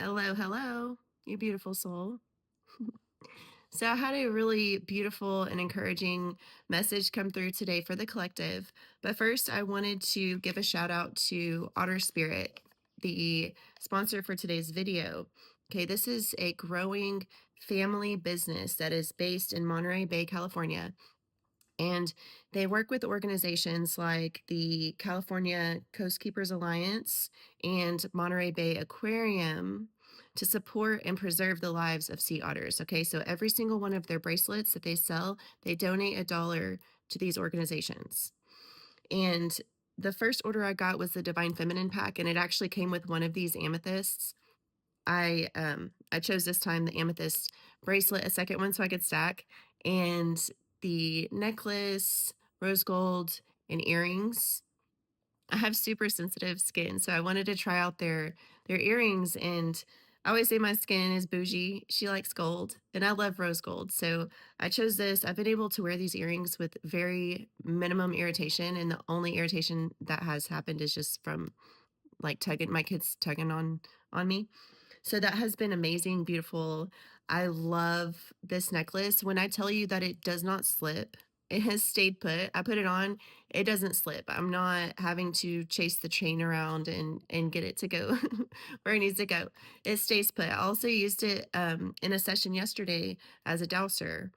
Hello, hello, you beautiful soul. So, I had a really beautiful and encouraging message come through today for the collective. But first, I wanted to give a shout out to Otter Spirit, the sponsor for today's video. Okay, this is a growing family business that is based in Monterey Bay, California. And they work with organizations like the California Coast Keepers Alliance and Monterey Bay Aquarium to support and preserve the lives of sea otters. Okay, so every single one of their bracelets that they sell, they donate $1 to these organizations. And the first order I got was the Divine Feminine pack, and it actually came with one of these amethysts. I chose this time the amethyst bracelet, a second one so I could stack, and the necklace, rose gold, and earrings. I have super sensitive skin, so I wanted to try out their earrings, and I always say my skin is bougie. She likes gold, and I love rose gold. So I chose this. I've been able to wear these earrings with very minimum irritation, and the only irritation that has happened is just from like tugging my kids tugging on me. So that has been amazing, beautiful. I love this necklace. When I tell you that it does not slip, it has stayed put. I put it on, it doesn't slip. I'm not having to chase the chain around and get it to go where it needs to go. It stays put. I also used it in a session yesterday as a dowser.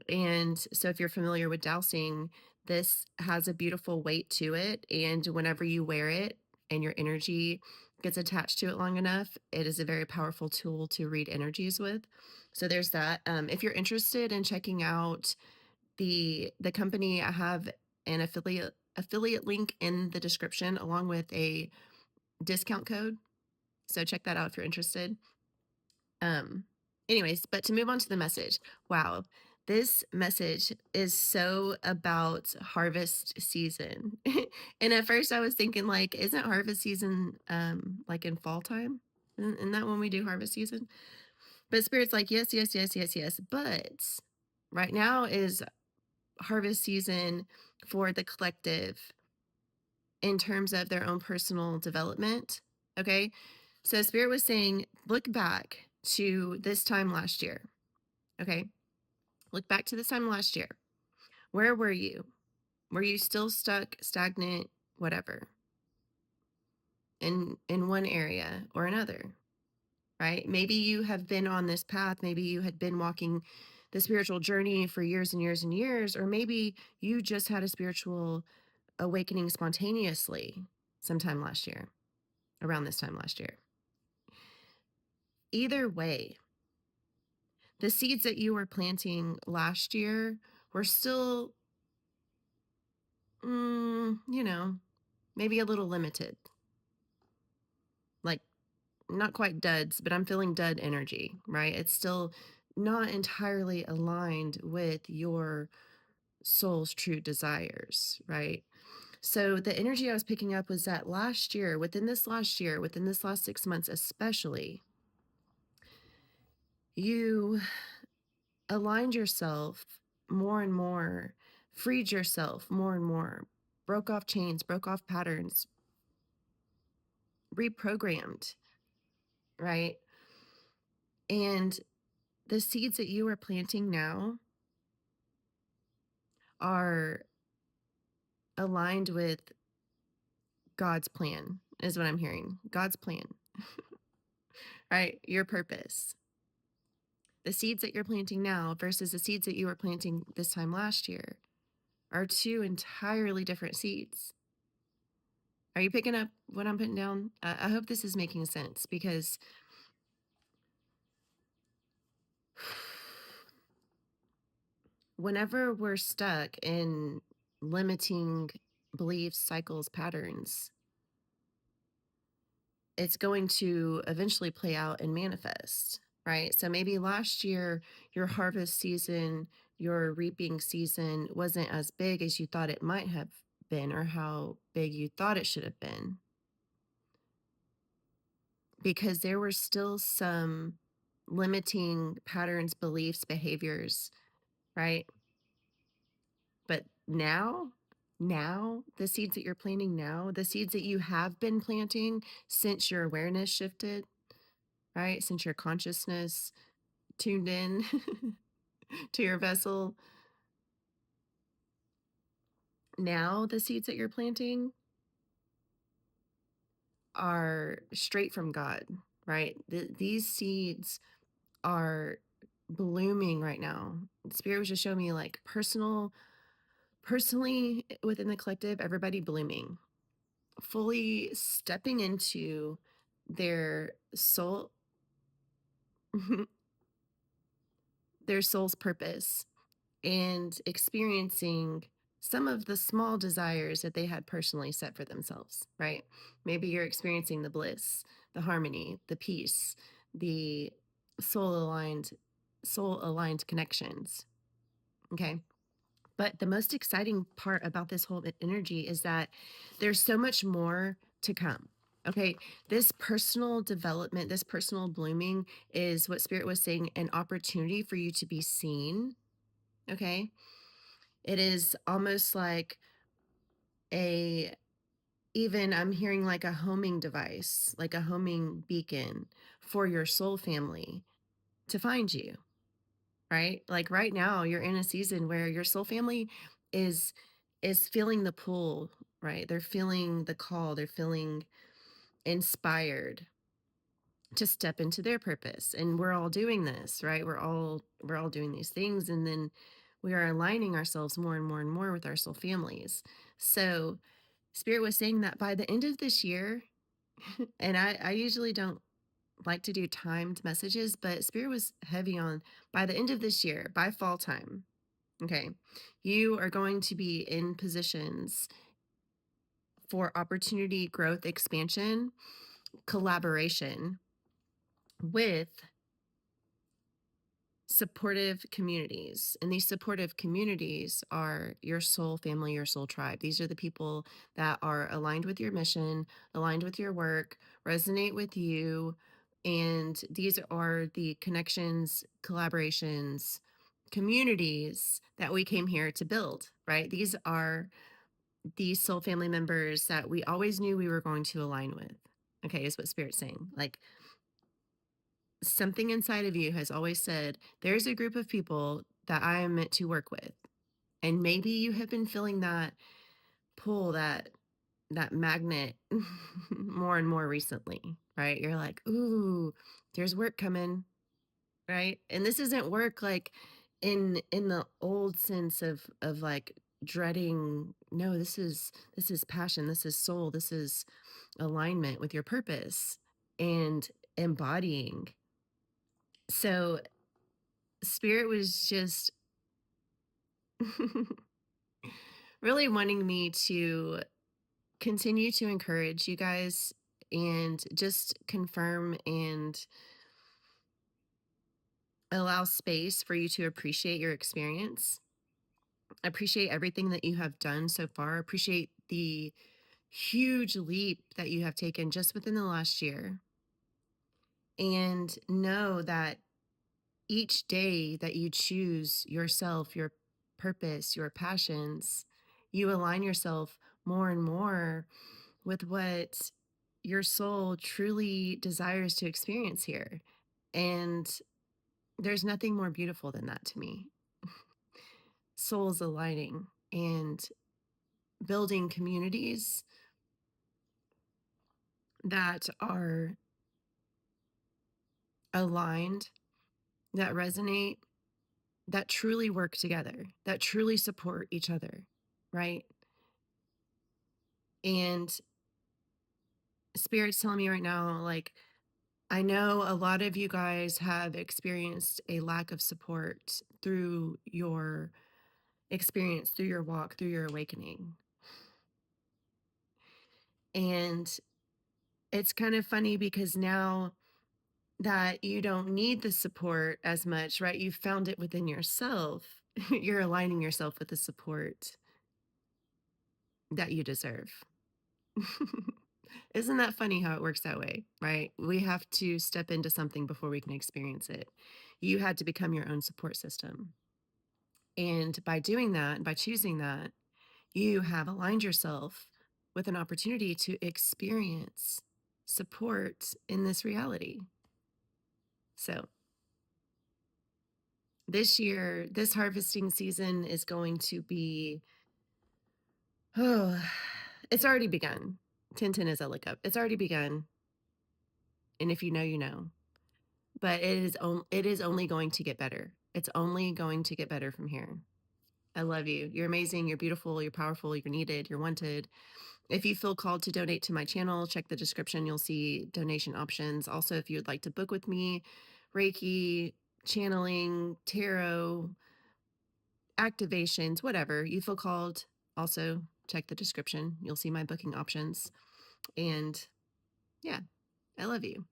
And so if you're familiar with dowsing, this has a beautiful weight to it. And whenever you wear it and your energy gets attached to it long enough, it is a very powerful tool to read energies with. So there's that. If you're interested in checking out the company, I have an affiliate link in the description along with a discount code. So check that out if you're interested. Um, Anyways, but to move on to the message, wow, this message is so about harvest season. And at first I was thinking, like, isn't harvest season like in fall time? Isn't that when we do harvest season? But Spirit's like, yes, yes, yes, yes, yes. But right now is harvest season for the collective in terms of their own personal development. Okay. So Spirit was saying, look back to this time last year. Okay. Look back to this time last year. Where were you? Were you still stuck, stagnant, whatever, in one area or another? Right? Maybe you have been on this path. Maybe you had been walking the spiritual journey for years and years and years, or maybe you just had a spiritual awakening spontaneously sometime last year, around this time last year. Either way, the seeds that you were planting last year were still, maybe a little limited. Like, not quite duds, but I'm feeling dud energy, right? It's still not entirely aligned with your soul's true desires, right? So the energy I was picking up was that last year, within this last 6 months especially, you aligned yourself more and more, freed yourself more and more, broke off chains, broke off patterns, reprogrammed, right? And the seeds that you are planting now are aligned with God's plan, is what I'm hearing. God's plan, right? Your purpose. The seeds that you're planting now versus the seeds that you were planting this time last year are two entirely different seeds. Are you picking up what I'm putting down? I hope this is making sense because whenever we're stuck in limiting beliefs, cycles, patterns, it's going to eventually play out and manifest, right? So maybe last year, your harvest season, your reaping season wasn't as big as you thought it might have been or how big you thought it should have been because there were still some limiting patterns, beliefs, behaviors, right? But now, the seeds that you're planting now, the seeds that you have been planting since your awareness shifted, right? Since your consciousness tuned in to your vessel, now the seeds that you're planting are straight from God, right? These seeds are blooming right now. Spirit was just showing me like personally within the collective, everybody blooming, fully stepping into their soul, their soul's purpose, and experiencing some of the small desires that they had personally set for themselves, right? Maybe you're experiencing the bliss, the harmony, the peace, the soul aligned soul aligned connections. Okay? But the most exciting part about this whole energy is that there's so much more to come. Okay, this personal development, this personal blooming is what Spirit was saying, an opportunity for you to be seen. Okay, it is almost like a, even I'm hearing like a homing device, like a homing beacon for your soul family to find you, right? Like right now you're in a season where your soul family is feeling the pull, right? They're feeling the call, they're feeling inspired to step into their purpose. And we're all doing this, right? We're all doing these things, and then we are aligning ourselves more and more and more with our soul families. So Spirit was saying that by the end of this year, and I usually don't like to do timed messages, but Spirit was heavy on by the end of this year, by fall time. Okay. You are going to be in positions for opportunity, growth, expansion, collaboration with supportive communities. And these supportive communities are your soul family, your soul tribe. These are the people that are aligned with your mission, aligned with your work, resonate with you. And these are the connections, collaborations, communities that we came here to build, right? These are these soul family members that we always knew we were going to align with. Okay, is what Spirit's saying. Like something inside of you has always said, there's a group of people that I am meant to work with. And maybe you have been feeling that pull, that magnet more and more recently, right? You're like, ooh, there's work coming, right? And this isn't work like in the old sense of like dreading. No, this is passion, this is soul, this is alignment with your purpose and embodying. So Spirit was just really wanting me to continue to encourage you guys and just confirm and allow space for you to appreciate your experience, appreciate everything that you have done so far, appreciate the huge leap that you have taken just within the last year, and know that each day that you choose yourself, your purpose, your passions, you align yourself more and more with what your soul truly desires to experience here. And there's nothing more beautiful than that to me. Souls aligning and building communities that are aligned, that resonate, that truly work together, that truly support each other, right? And Spirit's telling me right now, like, I know a lot of you guys have experienced a lack of support through your experience, through your walk, through your awakening. And it's kind of funny because now that you don't need the support as much, right? You found it within yourself. You're aligning yourself with the support that you deserve. Isn't that funny how it works that way, right? We have to step into something before we can experience it. You had to become your own support system. And by doing that, by choosing that, you have aligned yourself with an opportunity to experience support in this reality. So this year, this harvesting season is going to be, oh, it's already begun. Tintin is a look up. It's already begun. And if you know, you know. But it is only going to get better. It's only going to get better from here. I love you. You're amazing. You're beautiful. You're powerful. You're needed. You're wanted. If you feel called to donate to my channel, check the description. You'll see donation options. Also, if you would like to book with me, Reiki, channeling, tarot, activations, whatever you feel called, also check the description. You'll see my booking options. And yeah, I love you.